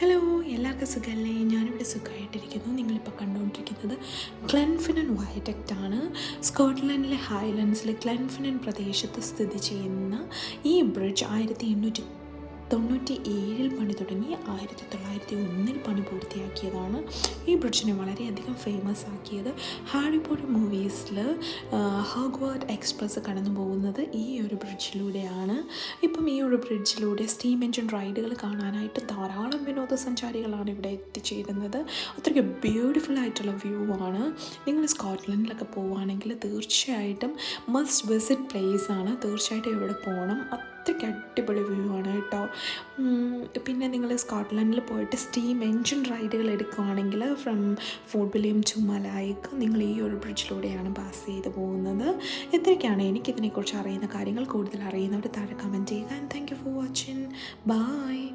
Hello, എല്ലാവർക്കും സുഖമല്ലേ? ഞാനിവിടെ സുഖമായിട്ടിരിക്കുന്നു. നിങ്ങളിപ്പോൾ കണ്ടുകൊണ്ടിരിക്കുന്നത് ഗ്ലെൻഫിനൻ വയഡക്റ്റ് ആണ്. സ്കോട്ട്ലൻഡിലെ ഹൈലൻഡ്സിലെ ഗ്ലെൻഫിനൻ പ്രദേശത്ത് സ്ഥിതി ചെയ്യുന്ന ഈ ബ്രിഡ്ജ് 1897 പണി തുടങ്ങി 1901 പണി പൂർത്തിയാക്കിയതാണ്. ഈ ബ്രിഡ്ജിനെ വളരെയധികം ഫേമസ് ആക്കിയത് ഹാരി പോട്ടർ മൂവീസിൽ ഹോഗ്വാർട്സ് എക്സ്പ്രസ് കടന്നു പോകുന്നത് ഈ ഒരു ബ്രിഡ്ജിലൂടെയാണ്. ഇപ്പം ഈ ഒരു ബ്രിഡ്ജിലൂടെ സ്റ്റീം എൻജിൻ റൈഡുകൾ കാണാനായിട്ട് ധാരാളം വിനോദസഞ്ചാരികളാണ് ഇവിടെ എത്തിച്ചേരുന്നത്. അത്രയ്ക്ക് ബ്യൂട്ടിഫുൾ ആയിട്ടുള്ള വ്യൂ ആണ്. നിങ്ങൾ സ്കോട്ട്ലൻഡിലൊക്കെ പോവുകയാണെങ്കിൽ തീർച്ചയായിട്ടും മസ്റ്റ് വിസിറ്റ് പ്ലേസ് ആണ്. തീർച്ചയായിട്ടും ഇവിടെ പോകണം. അത്രയ്ക്ക് അടിപൊളി വ്യൂ ആണ് കേട്ടോ. പിന്നെ നിങ്ങൾ സ്കോട്ട്ലൻഡിൽ പോയിട്ട് സ്റ്റീം എൻജിൻ റൈഡുകൾ എടുക്കുകയാണെങ്കിൽ ഫ്രം ഫോർട്ട് വില്യം ടു മലായിക്ക് നിങ്ങൾ ഈ ഒരു ബ്രിഡ്ജിലൂടെയാണ് പാസ് ചെയ്ത് പോകുന്നത്. ഇത്രയ്ക്കാണ് എനിക്കിതിനെക്കുറിച്ച് അറിയുന്ന കാര്യങ്ങൾ. കൂടുതൽ അറിയുന്നവർ താഴെ കമൻറ്റ് ചെയ്യുക. And thank you for watching. By.